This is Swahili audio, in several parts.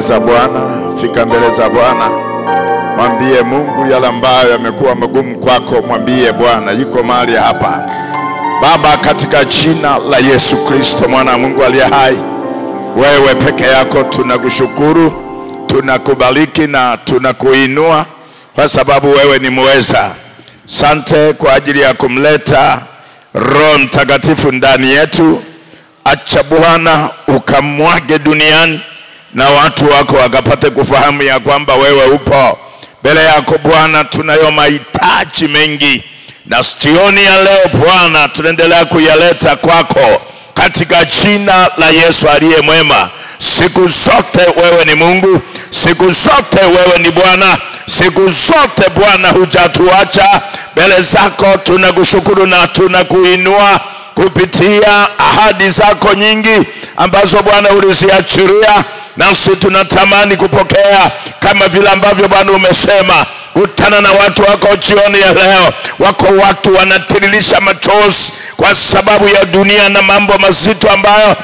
za Bwana, fika mbele za Bwana. Mwambie Mungu yale ambayo yamekuwa magumu kwako, mwambie Bwana yuko mahali hapa. Baba, katika jina la Yesu Kristo mwana wa Mungu aliye hai, wewe peke yako tunakushukuru, tunakubariki na tunakuinua kwa sababu wewe ni muweza. Asante kwa ajili ya kumleta Roho Mtakatifu ndani yetu. Acha Bwana ukamwage duniani na watu wako wakapate kufahamu ya kwamba wewe upo. Mbele yako Bwana tunayo mahitaji mengi, na jioni ya leo Bwana tunaendelea kuyaleta kwako katika jina la Yesu aliye mwema. Siku zote wewe ni Mungu, siku zote wewe ni Bwana, siku zote Bwana hujatuacha. Mbele zako tunakushukuru na tunakuinua kupitia ahadi zako nyingi ambazo Bwana uliziachiria, nasi tunatamani kupokea kama vile ambavyo Bwana umesema. Kutana na watu wako jioni ya leo. Wako watu wanatiririsha machozi kwa sababu ya dunia na mambo mazito ambayo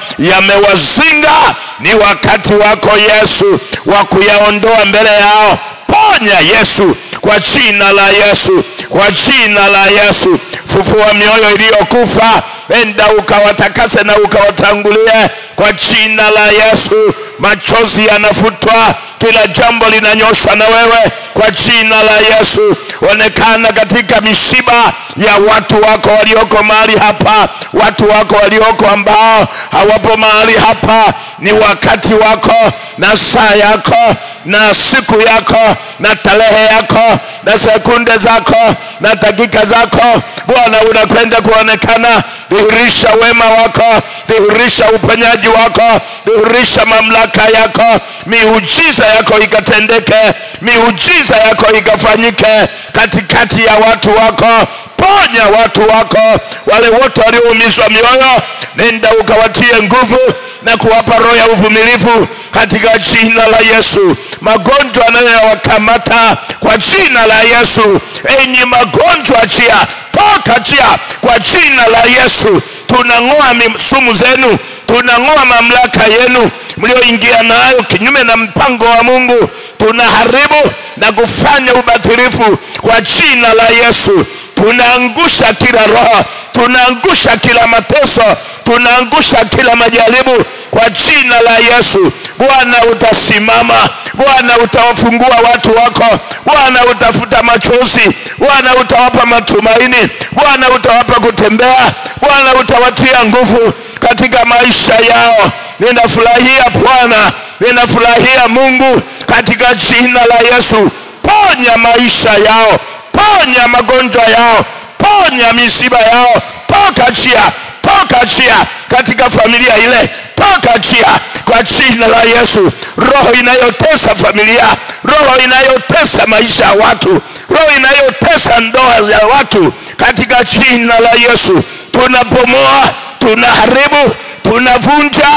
yamewazinga. Ni wakati wako Yesu wa kuyaondoa mbele yao. Ponya Yesu kwa jina la Yesu, kwa jina la Yesu. Fufua mioyo iliyokufa, enda ukawatakase na ukawatangulie kwa jina la Yesu. Machozi yanafutwa, kila jambo linanyoshwa na wewe kwa jina la Yesu. Onekana katika misiba ya watu wako walioko mahali hapa, watu wako walioko ambao hawapo mahali hapa. Ni wakati wako na saa yako na siku yako na tarehe yako na sekunde zako na dakika zako. Bwana unakwenda kuonekana. Dhihirisha wema wako, dhihirisha uponyaji wako, dhihirisha mamlaka yako. Miujiza yako ikatendeke, miujiza yako ikafanyike katikati ya watu wako. Ponya watu wako, wale wote walioumizwa mioyo, nenda ukawatie nguvu na kuwapa roho ya uvumilivu katika jina la Yesu. Magonjwa yanayowakamata kwa jina la Yesu, enyi magonjwa achia, toka achia kwa jina la Yesu. Tunang'oa sumu zenu, tunang'oa mamlaka yenu mlioingia nayo kinyume na mpango wa Mungu. Tunaharibu na kufanya ubatilifu kwa jina la Yesu. Tunaangusha kila roho, tunaangusha kila mateso, tunaangusha kila majaribu kwa jina la Yesu. Bwana utasimama, Bwana utawafungua watu wako, Bwana utafuta machozi, Bwana utawapa matumaini, Bwana utawapa kutembea, Bwana utawatia nguvu katika maisha yao. Ninafurahia Bwana, ninafurahia Mungu katika jina la Yesu. Ponya maisha yao, ponya magonjwa yao, ponya misiba yao. Toka chia, toka chia katika familia ile, toka chia kwa jina la Yesu. Roho inayotesa familia, roho inayotesa maisha ya watu, roho inayotesa ndoa za watu, katika jina la Yesu tunabomoa, tunaharibu, tunavunja.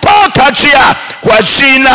Toka chia kwa jina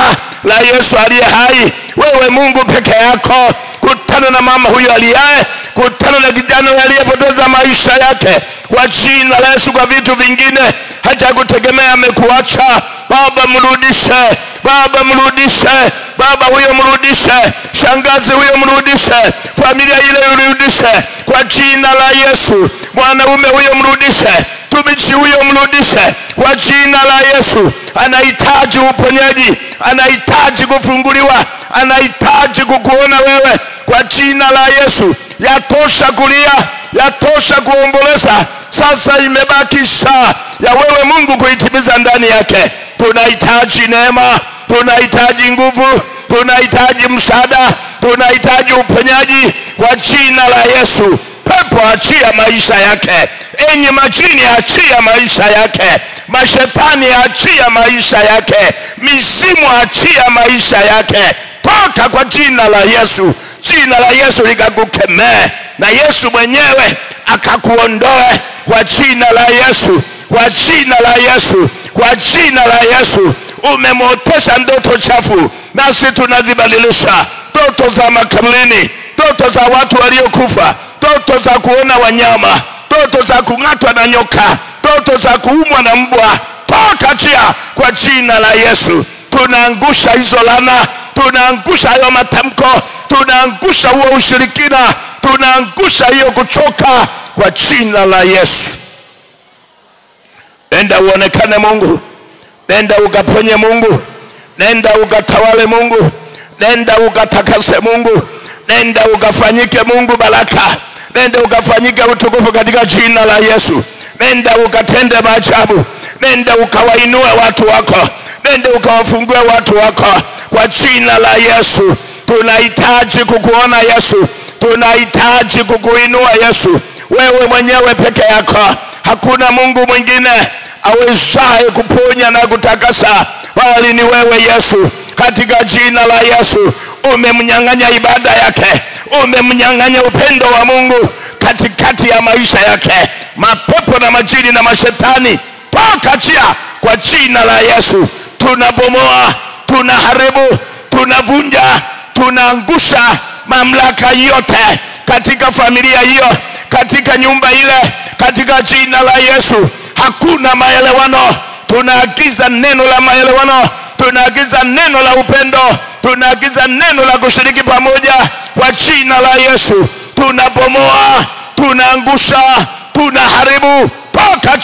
la Yesu aliye hai. Wewe Mungu peke yako, kutana na mama huyo aliaye, kutana na kijana aliyepoteza maisha yake kwa jina la Yesu. Kwa vitu vingine hata kutegemea amekuacha, Baba mrudishe, Baba mrudishe, Baba huyo mrudishe, shangazi huyo mrudishe, familia ile mrudishe kwa jina la Yesu. Mwanaume huyo mrudishe, tumishi huyo mrudishe kwa jina la Yesu. Anahitaji uponyaji, anahitaji kufunguliwa, anahitaji kukuona wewe kwa jina la Yesu. Yatosha kulia, yatosha kuomboleza. Sasa imebaki saa ya wewe Mungu kuitimiza ndani yake. Tunahitaji neema, tunahitaji nguvu, tunahitaji msaada, tunahitaji uponyaji kwa jina la Yesu. Pepo achia maisha yake, enyi majini achia maisha yake, mashetani achia maisha yake, mizimu achia maisha yake. Toka kwa jina la Yesu. Jina la Yesu likakukemee na Yesu mwenyewe akakuondoe kwa jina la Yesu, kwa jina la Yesu, kwa jina la Yesu. Umemotesha ndoto chafu, nasi tunazibadilisha. Ndoto za makaburini, ndoto za watu waliokufa, ndoto za kuona wanyama, ndoto za kung'atwa na nyoka, ndoto za kuumwa na mbwa. Toka chia kwa jina la Yesu. tunaangusha hizo laana, tunaangusha hayo matamko, tunaangusha huo ushirikina, tunaangusha hiyo kuchoka kwa jina la Yesu. Nenda uonekane Mungu, nenda ukaponye Mungu, nenda ukatawale Mungu, nenda ukatakase Mungu, nenda ukafanyike Mungu baraka, nenda ukafanyike utukufu katika jina la Yesu. Nenda ukatende maajabu, nenda ukawainue watu wako, nenda ukawafungue watu wako kwa jina la Yesu. Tunahitaji kukuona Yesu, tunahitaji kukuinua Yesu. Wewe mwenyewe peke yako, hakuna Mungu mwingine awezaye kuponya na kutakasa bali ni wewe Yesu. Katika jina la Yesu, umemnyang'anya ibada yake, umemnyang'anya upendo wa Mungu katikati ya maisha yake. Mapepo na majini na mashetani, toka chia kwa jina la Yesu. Tunabomoa, tunaharibu, tunavunja, tunaangusha mamlaka yote katika familia hiyo, katika nyumba ile, katika jina la Yesu. Hakuna maelewano, tunaagiza neno la maelewano, tunaagiza neno la upendo, tunaagiza neno la kushiriki pamoja kwa jina la Yesu. Tunabomoa, tunaangusha, tunaharibu, toka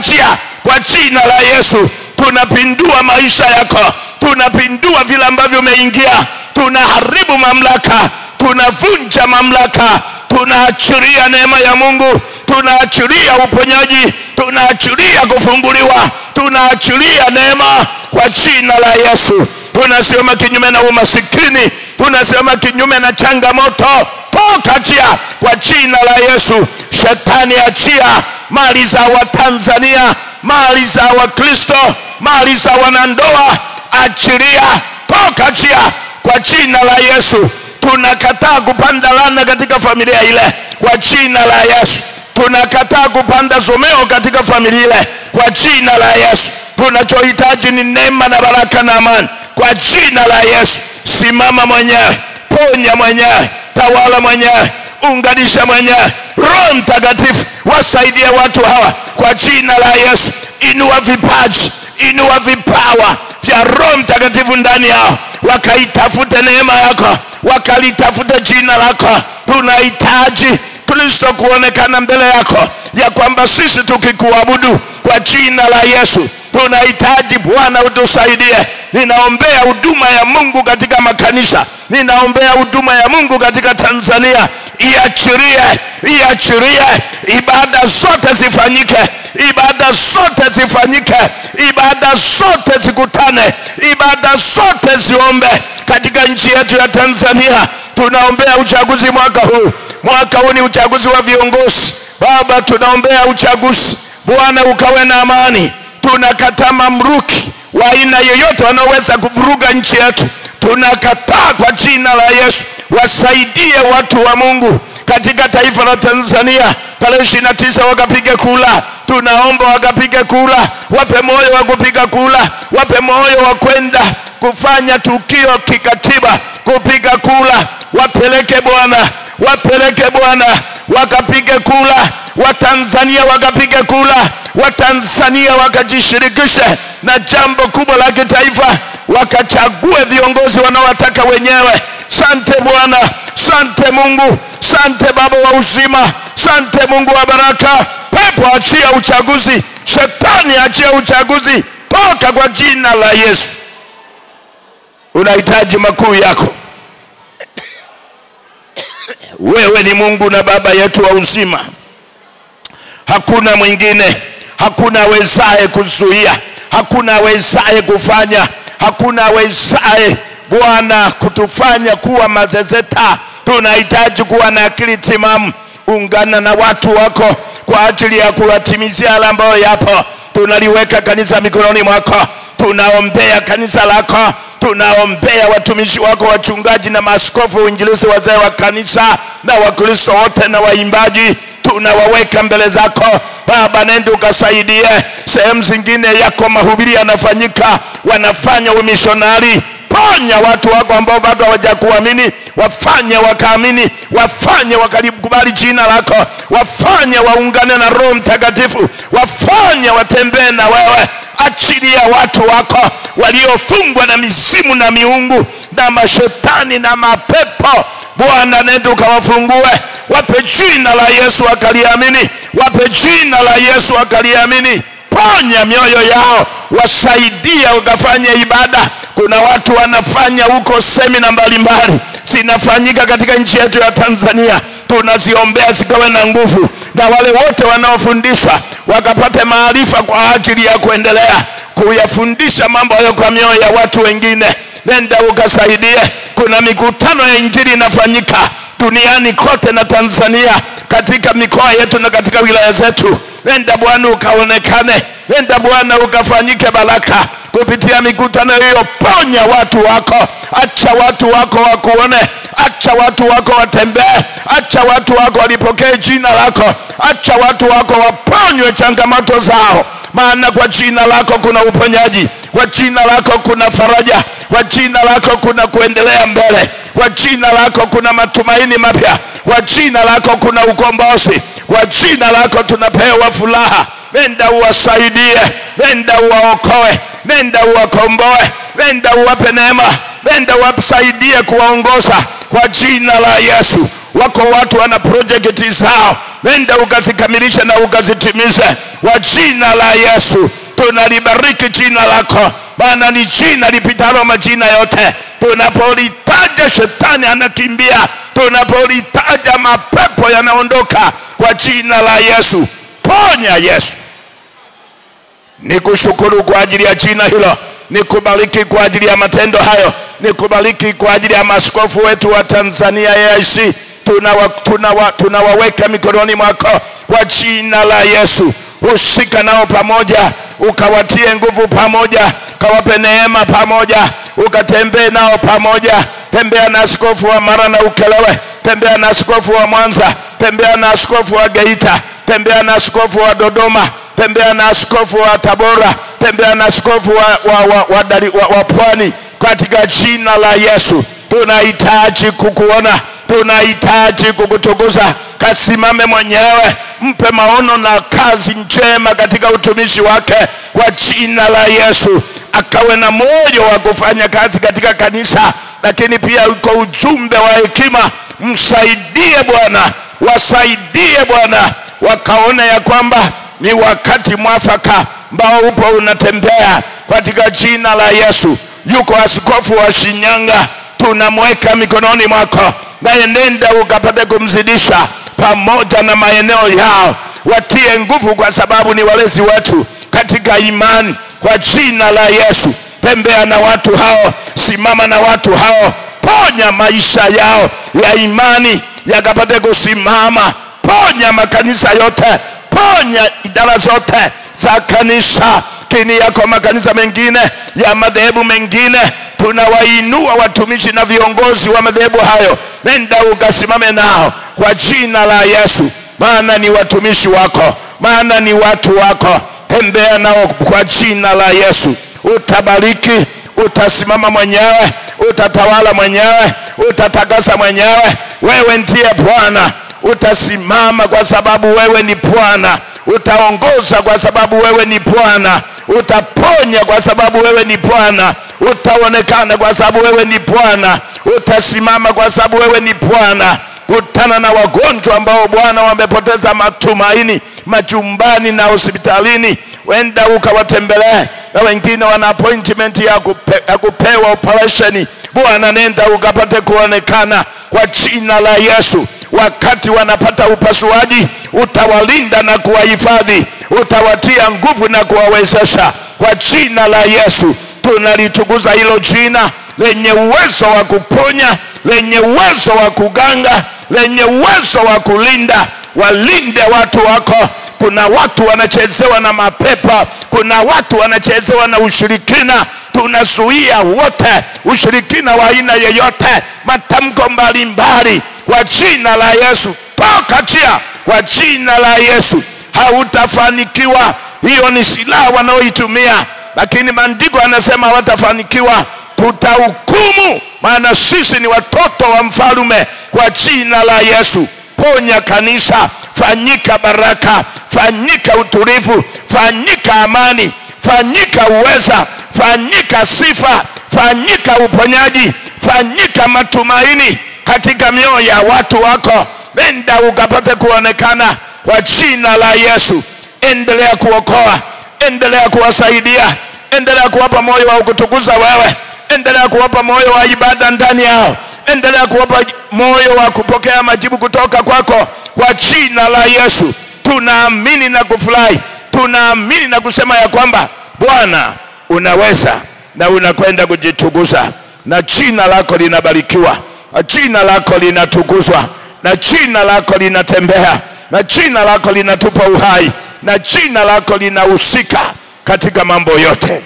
chia kwa jina la Yesu. Tunapindua maisha yako, tunapindua vile ambavyo umeingia, tunaharibu mamlaka, tunavunja mamlaka, tunaachilia neema ya Mungu, tunaachilia uponyaji, tunaachilia kufunguliwa, tunaachilia neema kwa jina la Yesu. Tunasema kinyume na umasikini, tunasema kinyume na changamoto, toka chia kwa jina la Yesu. Shetani achia mali za Watanzania, mali za Wakristo, mali za wanandoa, achilia, toka chia kwa jina la Yesu. Tunakataa kupanda laana katika familia ile kwa jina la Yesu. Tunakataa kupanda zomeo katika familia ile kwa jina la Yesu. Tunachohitaji ni neema na baraka na amani kwa jina la Yesu. Simama mwenyewe, ponya mwenyewe, tawala mwenyewe, unganisha mwenyewe. Roho Mtakatifu wasaidie watu hawa kwa jina la Yesu. Inua vipaji, inua vipawa vya Roho Mtakatifu ndani yao, wakaitafute neema yako, wakalitafute jina lako. Tunahitaji Kristo kuonekana mbele yako, ya kwamba sisi tukikuabudu kwa jina la Yesu. Tunahitaji Bwana utusaidie. Ninaombea huduma ya Mungu katika makanisa, ninaombea huduma ya Mungu katika Tanzania. Iachirie ibada zote zifanyike, ibada zote zifanyike, ibada zote zikutane, ibada zote ziombe katika nchi yetu ya Tanzania. Tunaombea uchaguzi mwaka huu. Mwaka huu ni uchaguzi wa viongozi. Baba, tunaombea uchaguzi, Bwana ukawe na amani. Tunakataa mamluki wa aina yoyote wanaoweza kuvuruga nchi yetu, tunakataa kwa jina la Yesu. Wasaidie watu wa Mungu katika taifa la Tanzania. Tarehe 29 wakapige kula, tunaomba wakapige kula, wape moyo wa kupiga kula, wape moyo wa kwenda kufanya tukio kikatiba, kupiga kula. Wapeleke Bwana, wapeleke Bwana, wakapige kula. Watanzania wakapige kula, Watanzania wakajishirikishe na jambo kubwa la kitaifa, wakachague viongozi wanaowataka wenyewe. Sante Bwana, sante Mungu, sante Baba wa uzima, sante Mungu wa baraka. Pepo achia uchaguzi, shetani achia uchaguzi, toka kwa jina la Yesu. Unahitaji makuu yako. Wewe ni Mungu na Baba yetu wa uzima, hakuna mwingine, hakuna awezaye kuzuia, hakuna awezaye kufanya, hakuna awezaye Bwana kutufanya kuwa mazezeta. Tunahitaji kuwa na akili timamu. Ungana na watu wako kwa ajili ya kuwatimizia yale ambayo yapo. Tunaliweka kanisa mikononi mwako, tunaombea kanisa lako, tunaombea watumishi wako, wachungaji na maaskofu, uinjilisti, wazee wa kanisa na Wakristo wote na waimbaji. Tunawaweka mbele zako Baba. Nenda ukasaidie sehemu zingine yako mahubiri yanafanyika, wanafanya umishonari. Ponya watu wako ambao bado hawajakuamini, wafanye wakaamini, wafanye wakalikubali jina lako, wafanye waungane na Roho Mtakatifu, wafanye watembee na wewe achilia watu wako waliofungwa na mizimu na miungu na mashetani na mapepo. Bwana, nenda ukawafungue, wape jina la Yesu wakaliamini, wape jina la Yesu wakaliamini. Ponya mioyo yao, wasaidia ukafanya ibada. Kuna watu wanafanya huko semina mbalimbali zinafanyika katika nchi yetu ya Tanzania, tunaziombea zikawe na nguvu, na wale wote wanaofundishwa wakapate maarifa kwa ajili ya kuendelea kuyafundisha mambo hayo kwa mioyo ya watu wengine. Nenda ukasaidie. Kuna mikutano ya injili inafanyika duniani kote na Tanzania, katika mikoa yetu na katika wilaya zetu. Nenda Bwana ukaonekane, nenda Bwana ukafanyike baraka kupitia mikutano hiyo. Ponya watu wako, acha watu wako wakuone, acha watu wako watembee, acha watu wako walipokee jina lako, acha watu wako waponywe changamoto zao. Maana kwa jina lako kuna uponyaji, kwa jina lako kuna faraja, kwa jina lako kuna kuendelea mbele, kwa jina lako kuna matumaini mapya, kwa jina lako kuna ukombozi, kwa jina lako tunapewa furaha. Nenda uwasaidie, nenda uwaokoe, nenda uwakomboe, nenda uwape neema, nenda uwasaidie kuwaongoza kwa jina la Yesu. Wako watu wana project zao, nenda ukazikamilisha na ukazitimize kwa jina la Yesu. Tunalibariki jina lako, maana ni jina lipitalo majina yote. Tunapolitaja shetani anakimbia, tunapolitaja mapepo yanaondoka kwa jina la Yesu. Ponya Yesu. Nikushukuru kwa ajili ya jina hilo, nikubariki kwa ajili ya matendo hayo, nikubariki kwa ajili ya maaskofu wetu wa Tanzania AIC. Tunawaweka mikononi mwako kwa jina la Yesu. Husika nao pamoja, ukawatie nguvu pamoja, kawape neema pamoja, ukatembee nao pamoja. Tembea na askofu wa Mara na Ukerewe, tembea na askofu wa Mwanza, tembea na askofu wa Geita, tembea na askofu wa Dodoma, tembea na askofu wa Tabora, tembea na askofu wa Pwani katika jina la Yesu. Tunahitaji kukuona, tunahitaji kukutukuza. Kasimame mwenyewe, mpe maono na kazi njema katika utumishi wake kwa jina la Yesu. Akawe na moyo wa kufanya kazi katika kanisa, lakini pia uko ujumbe wa hekima. Msaidie Bwana, wasaidie Bwana, wakaone ya kwamba ni wakati mwafaka ambao upo unatembea katika jina la Yesu. Yuko askofu wa Shinyanga, tunamweka mikononi mwako, naye nenda ukapate kumzidisha pamoja na maeneo yao. Watie nguvu kwa sababu ni walezi wetu katika imani kwa jina la Yesu. Tembea na watu hao, simama na watu hao, ponya maisha yao ya imani yakapate kusimama. Ponya makanisa yote, ponya idara zote za kanisa. Kini yako makanisa mengine ya madhehebu mengine, tunawainua watumishi na viongozi wa madhehebu hayo. Nenda ukasimame nao kwa jina la Yesu, maana ni watumishi wako, maana ni watu wako. Tembea nao kwa jina la Yesu. Utabariki, utasimama mwenyewe, utatawala mwenyewe, utatakasa mwenyewe. Wewe ndiye Bwana. Utasimama kwa sababu wewe ni Bwana, utaongoza kwa sababu wewe ni Bwana, utaponya kwa sababu wewe ni Bwana, utaonekana kwa sababu wewe ni Bwana, utasimama kwa sababu wewe ni Bwana. Kutana na wagonjwa ambao Bwana wamepoteza matumaini majumbani na hospitalini, wenda ukawatembelee. Na wengine wana appointment ya kupewa operation, Bwana nenda ukapate kuonekana kwa jina la Yesu. Wakati wanapata upasuaji, utawalinda na kuwahifadhi, utawatia nguvu na kuwawezesha kwa jina la Yesu. Tunalitukuza hilo jina lenye uwezo wa kuponya, lenye uwezo wa kuganga, lenye uwezo wa kulinda. Walinde watu wako. Kuna watu wanachezewa na mapepo, kuna watu wanachezewa na ushirikina. Tunazuia wote ushirikina wa aina yeyote, matamko mbalimbali kwa jina la Yesu. Toka chia kwa jina la Yesu. Hautafanikiwa. Hiyo ni silaha wanaoitumia, lakini maandiko yanasema hawatafanikiwa. Tutahukumu, maana sisi ni watoto wa mfalme kwa jina la Yesu. Ponya kanisa, fanyika baraka, fanyika utulivu, fanyika amani, fanyika uweza, fanyika sifa, fanyika uponyaji, fanyika matumaini katika mioyo ya watu wako. Nenda ukapate kuonekana kwa jina la Yesu. Endelea kuokoa, endelea kuwasaidia, endelea kuwapa moyo wa kutukuza wewe, endelea kuwapa moyo wa ibada ndani yao, endelea kuwapa moyo wa kupokea majibu kutoka kwako kwa jina la Yesu. Tunaamini na kufurahi, tunaamini na kusema ya kwamba Bwana unaweza na unakwenda kujitukuza, na jina lako linabarikiwa, na jina lako linatukuzwa, na jina lako linatembea, na jina lako linatupa uhai, na jina lako linahusika katika mambo yote.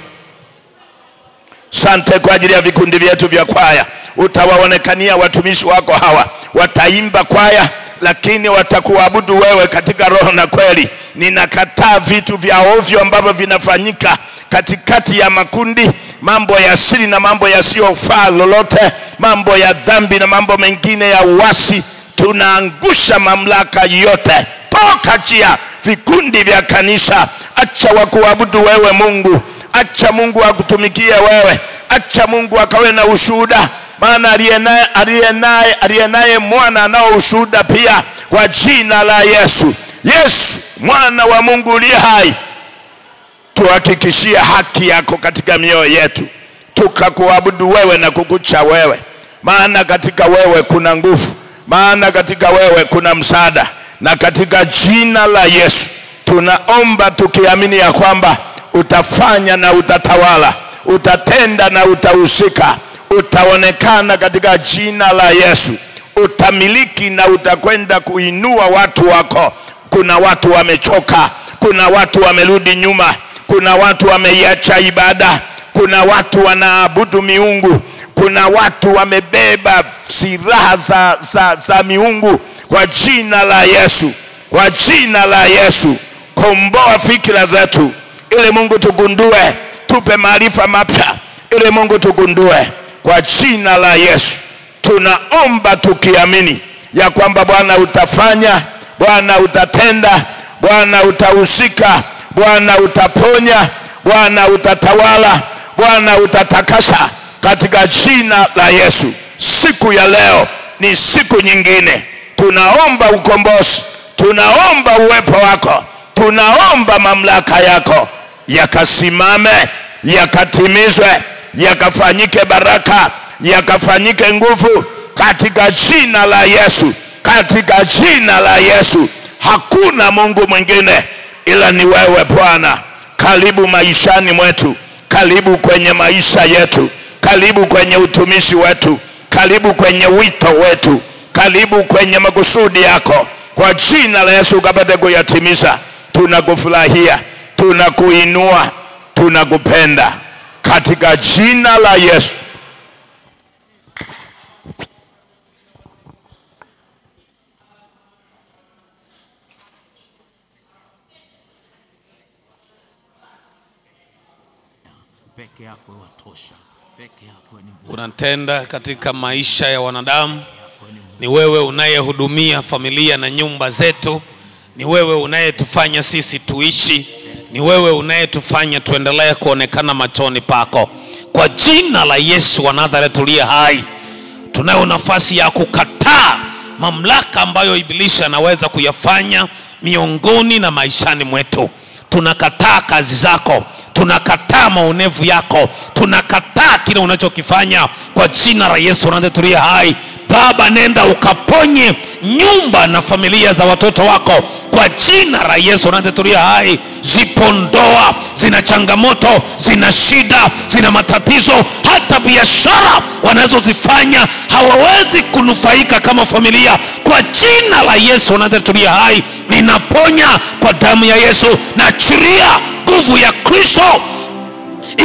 Asante kwa ajili ya vikundi vyetu vya kwaya. Utawaonekania watumishi wako hawa, wataimba kwaya lakini watakuabudu wewe katika roho na kweli. Ninakataa vitu vya ovyo ambavyo vinafanyika katikati ya makundi, mambo ya siri na mambo yasiyofaa lolote, mambo ya dhambi na mambo mengine ya uasi. Tunaangusha mamlaka yote, toka chia vikundi vya kanisa. Acha wakuabudu wewe Mungu, acha Mungu akutumikie wewe, acha Mungu akawe na ushuhuda, maana aliyenaye mwana anao ushuhuda pia kwa jina la Yesu. Yesu mwana wa Mungu uliye hai, tuhakikishie haki yako katika mioyo yetu, tukakuabudu wewe na kukucha wewe, maana katika wewe kuna nguvu, maana katika wewe kuna msaada. Na katika jina la Yesu tunaomba tukiamini ya kwamba utafanya na utatawala, utatenda na utahusika, utaonekana katika jina la Yesu. Utamiliki na utakwenda kuinua watu wako. Kuna watu wamechoka, kuna watu wamerudi nyuma, kuna watu wameiacha ibada, kuna watu wanaabudu miungu, kuna watu wamebeba silaha za miungu. Kwa jina la Yesu, kwa jina la Yesu, komboa fikira zetu ili Mungu tugundue, tupe maarifa mapya ili Mungu tugundue. Kwa jina la Yesu tunaomba tukiamini ya kwamba Bwana utafanya, Bwana utatenda, Bwana utahusika, Bwana utaponya, Bwana utatawala, Bwana utatakasa katika jina la Yesu. Siku ya leo ni siku nyingine. Tunaomba ukombozi, tunaomba uwepo wako, tunaomba mamlaka yako yakasimame, yakatimizwe, yakafanyike baraka, yakafanyike nguvu katika jina la Yesu, katika jina la Yesu. Hakuna Mungu mwingine ila ni wewe Bwana. Karibu maishani mwetu, karibu kwenye maisha yetu, karibu kwenye utumishi wetu, karibu kwenye wito wetu, karibu kwenye makusudi yako. Kwa jina la Yesu ukapate kuyatimiza. Tunakufurahia, tunakuinua, tunakupenda katika jina la Yesu. Peke yako watosha. Peke yako ni unatenda katika maisha ya wanadamu. Ni wewe unayehudumia familia na nyumba zetu. Ni wewe unayetufanya sisi tuishi. Ni wewe unayetufanya tuendelee kuonekana machoni pako. Kwa jina la Yesu wa Nazareti uliye hai, tunayo nafasi ya kukataa mamlaka ambayo ibilisi anaweza kuyafanya miongoni na maishani mwetu. Tunakataa kazi zako, tunakataa maonevu yako, tunakataa kile unachokifanya kwa jina la Yesu wa Nazareti uliye hai. Baba, nenda ukaponye nyumba na familia za watoto wako kwa jina la Yesu wa Nazareti uliye hai. Zipondoa, zina changamoto, zina shida, zina matatizo, hata biashara wanazozifanya hawawezi kunufaika kama familia. Kwa jina la Yesu wa Nazareti uliye hai, ninaponya kwa damu ya Yesu, na achilia nguvu ya Kristo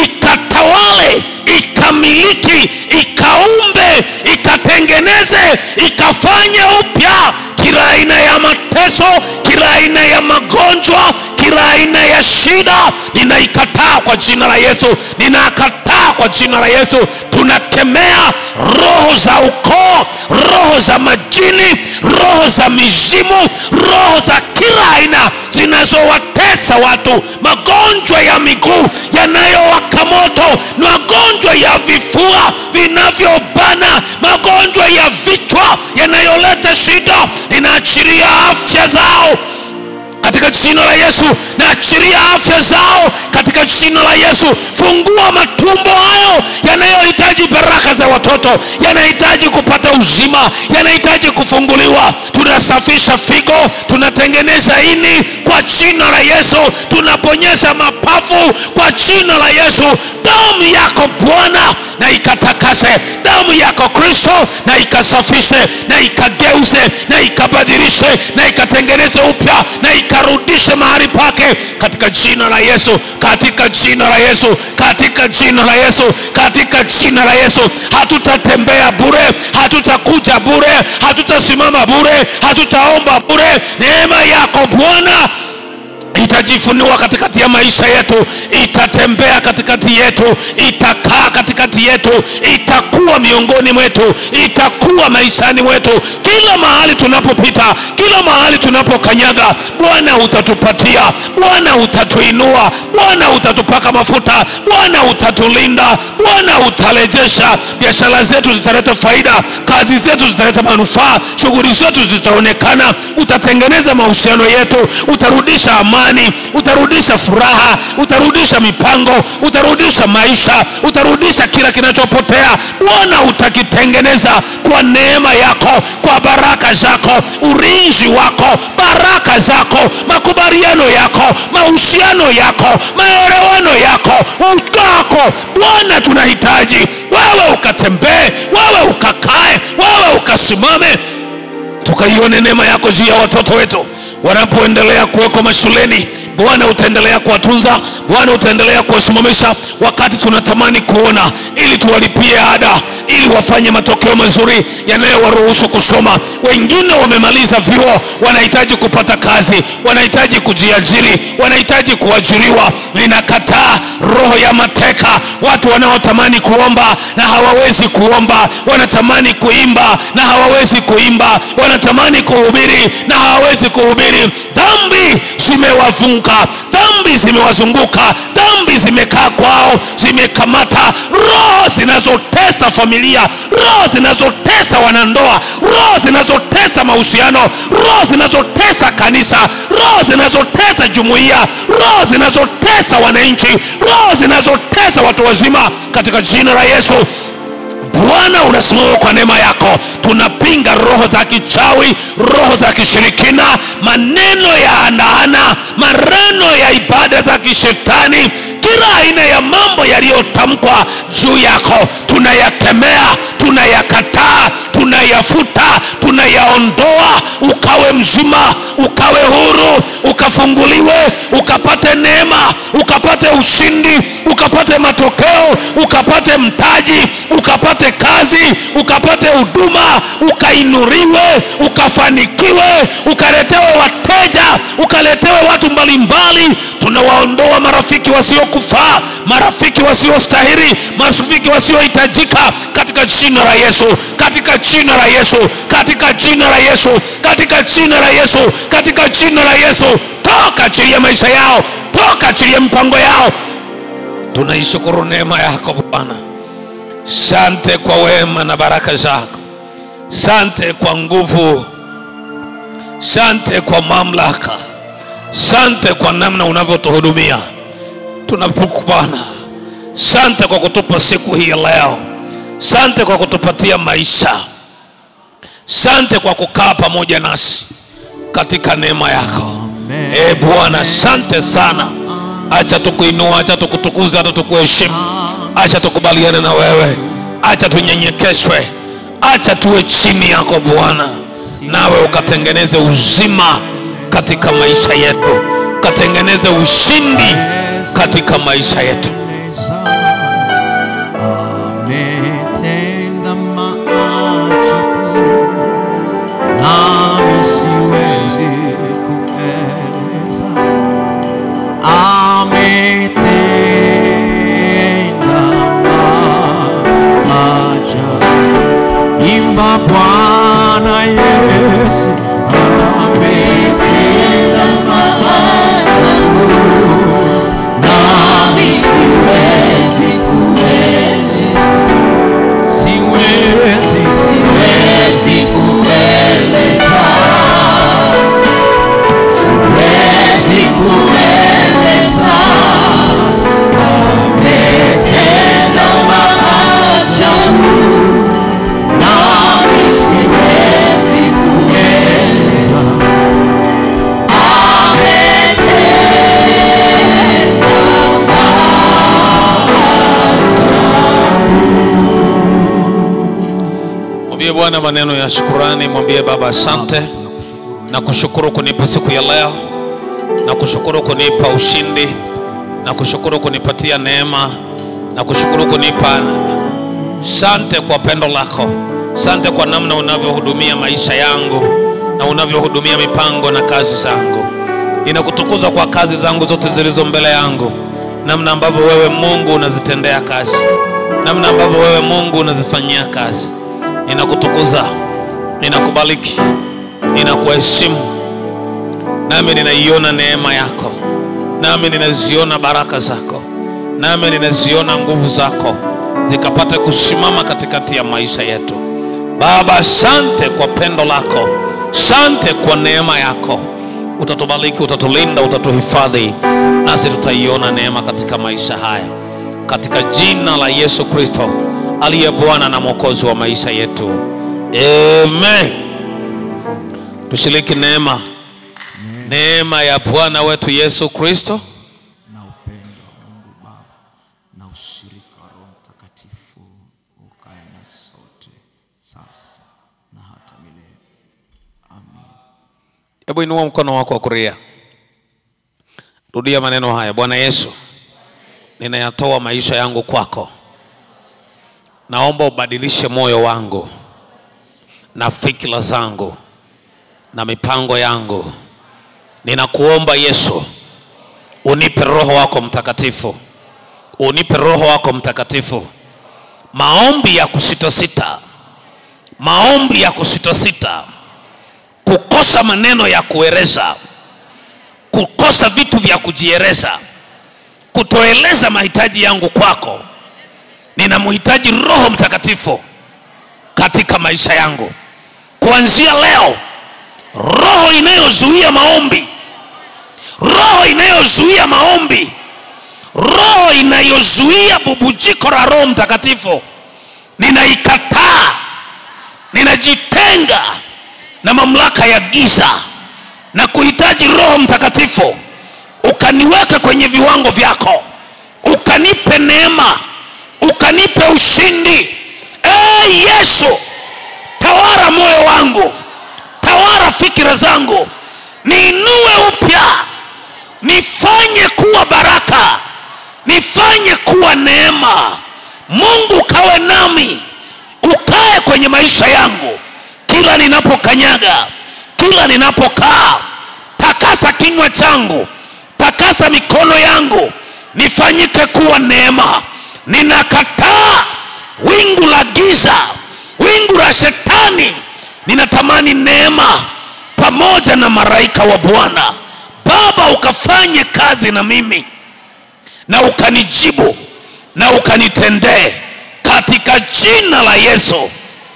ikatawale, ikamiliki, ikaumbe, ikatengeneze, ikafanya upya kila aina ya mateso, kila aina ya magonjwa, kila aina ya shida. Ninaikataa kwa jina la Yesu, ninakataa kwa jina la Yesu. Tunakemea roho za ukoo, roho za majini, roho za mizimu, roho za kila aina, zinazowatesa watu, magonjwa ya miguu yanayowaka moto, magonjwa ya vifua vinavyobana, magonjwa ya vichwa yanayoleta shida, ninaachilia afya zao katika jina la Yesu. Naachilia afya zao katika jina la Yesu. Fungua matumbo hayo yanayohitaji baraka za watoto, yanahitaji kupata uzima, yanahitaji kufunguliwa. Tunasafisha figo, tunatengeneza ini kwa jina la Yesu, tunaponyesha mapafu kwa jina la Yesu. Damu yako Bwana na ikatakase, damu yako Kristo na ikasafishe, na ikageuze, na ikabadilishe, na ikatengeneze upya, na ikarudishe mahali pake katika jina la Yesu, katika jina la Yesu, katika jina la Yesu, katika jina la Yesu. Hatutatembea bure, hatutakuja bure, hatutasimama bure, hatutaomba bure. Neema yako Bwana itajifunua katikati ya maisha yetu, itatembea katikati yetu, itakaa katikati yetu, itakuwa miongoni mwetu, itakuwa maishani mwetu. Kila mahali tunapopita, kila mahali tunapokanyaga, Bwana utatupatia, Bwana utatuinua, Bwana utatupaka mafuta, Bwana utatulinda, Bwana utarejesha. Biashara zetu zitaleta faida, kazi zetu zitaleta manufaa, shughuli zetu zitaonekana. Utatengeneza mahusiano yetu, utarudisha amani, utarudisha furaha, utarudisha mipango, utarudisha maisha, utarudisha kila kinachopotea. Bwana utakitengeneza kwa neema yako, kwa baraka zako, ulinzi wako, baraka zako, makubaliano yako, mahusiano yako, maelewano yako, utako. Bwana tunahitaji wewe ukatembee, wewe ukakae, wewe ukasimame, tukaione neema yako juu ya watoto wetu wanapoendelea kuweko mashuleni. Bwana utaendelea kuwatunza, Bwana utaendelea kuwasimamisha wakati tunatamani kuona, ili tuwalipie ada, ili wafanye matokeo mazuri yanayowaruhusu kusoma. Wengine wamemaliza vyuo, wanahitaji kupata kazi, wanahitaji kujiajiri, wanahitaji kuajiriwa. Ninakataa roho ya mateka, watu wanaotamani kuomba na hawawezi kuomba, wanatamani kuimba na hawawezi kuimba, wanatamani kuhubiri na hawawezi kuhubiri. Dhambi zimewafunga, dhambi zimewazunguka, dhambi zimekaa kwao, zimekamata. Roho zinazotesa familia, roho zinazotesa wanandoa, roho zinazotesa mahusiano, roho zinazotesa kanisa, roho zinazotesa jumuiya, roho zinazotesa wananchi, roho zinazotesa watu wazima, katika jina la Yesu. Bwana unasimama kwa neema yako. Tunapinga roho za kichawi, roho za kishirikina, maneno ya anaana, maneno ya ibada za kishetani, kila aina ya mambo yaliyotamkwa juu yako tunayakemea, tunayakataa, tunayafuta, tunayaondoa. Ukawe mzima, ukawe huru, ukafunguliwe, ukapate neema, ukapate ushindi, ukapate matokeo, ukapate mtaji, ukapate kazi, ukapate huduma, ukainuriwe, ukafanikiwe, ukaletewe wateja, ukaletewe watu mbalimbali. Tunawaondoa marafiki wasiokufaa, marafiki wasiostahili, marafiki wasiohitajika, katika jina la Yesu, katika jina la Yesu, katika jina la Yesu, katika jina la Yesu, katika jina la Yesu. Toka chini ya maisha yao, toka chini ya mpango yao. Tunaishukuru neema yako Bwana. Asante kwa wema na baraka zako, asante kwa nguvu, asante kwa mamlaka, asante kwa namna unavyotuhudumia. Tunakupana, asante kwa kutupa siku hii leo, asante kwa kutupatia maisha, asante kwa kukaa pamoja nasi katika neema yako. Bwana, asante sana. Acha tukuinua, acha tukutukuza, acha tukuheshimu, acha tukubaliane na wewe, acha tunyenyekeshwe, acha tuwe chini yako Bwana, nawe ukatengeneze uzima katika maisha yetu, ukatengeneze ushindi katika maisha yetu. Ametenda maajabu, nami siwezi kueleza. Ametenda maajabu, imba Bwana Yesu. Ametenda maajabu, Mwambie Bwana maneno ya shukrani. Mwambie Baba asante. Na kushukuru kunipa siku ya leo. Na kushukuru kunipa ushindi. Na kushukuru kunipatia neema. Na kushukuru kunipa. Asante kwa pendo lako. Asante kwa namna unavyohudumia maisha yangu na unavyohudumia mipango na kazi zangu. Ninakutukuza kwa kazi zangu zote zilizo mbele yangu. Namna ambavyo wewe Mungu unazitendea kazi. Namna ambavyo wewe Mungu unazifanyia kazi. Ninakutukuza, ninakubariki, ninakuheshimu. Nami ninaiona neema yako. Nami ninaziona baraka zako. Nami ninaziona nguvu zako zikapata kusimama katikati ya maisha yetu. Baba asante kwa pendo lako. Asante kwa neema yako. Utatubariki, utatulinda, utatuhifadhi, nasi tutaiona neema katika maisha haya. Katika jina la Yesu Kristo aliye Bwana na Mwokozi wa maisha yetu. Amen. Tushiriki neema. Neema ya Bwana wetu Yesu Kristo na upendo wa Mungu Baba na ushirika wa Roho Mtakatifu ukae na sote sasa na hata milele. Amen. Hebu inua mkono wako wa kulia. Rudia maneno haya. Bwana Yesu, ninayatoa maisha yangu kwako. Naomba ubadilishe moyo wangu na fikra zangu na mipango yangu. Ninakuomba Yesu, unipe Roho wako Mtakatifu. Unipe Roho wako Mtakatifu. Maombi ya kusita-sita. Maombi ya kusita-sita. Kukosa maneno ya kueleza. Kukosa vitu vya kujieleza. Kutoeleza mahitaji yangu kwako. Ninamhitaji Roho Mtakatifu katika maisha yangu. Kuanzia leo, roho inayozuia maombi, roho inayozuia maombi, roho inayozuia bubujiko la Roho Mtakatifu, ninaikataa. Ninajitenga na mamlaka ya giza na kuhitaji Roho Mtakatifu ukaniweka kwenye viwango vyako, ukanipe neema, ukanipe ushindi. Yesu, tawala moyo wangu, tawala fikira zangu, niinue upya, nifanye kuwa baraka, nifanye kuwa neema. Mungu kawe nami, ukae kwenye maisha yangu kila ninapokanyaga, kila ninapokaa. Takasa kinywa changu, takasa mikono yangu, nifanyike kuwa neema. Ninakataa wingu la giza, wingu la shetani. Ninatamani neema pamoja na malaika wa Bwana. Baba, ukafanye kazi na mimi na ukanijibu na ukanitendee katika jina la Yesu.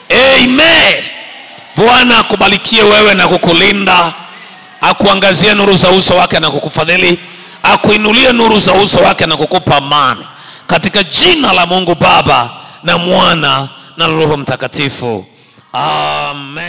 Amen. Bwana akubarikie wewe na kukulinda, akuangazie nuru za uso wake na kukufadhili, akuinulie nuru za uso wake na kukupa amani, katika jina la Mungu Baba na Mwana na Roho Mtakatifu. Amen.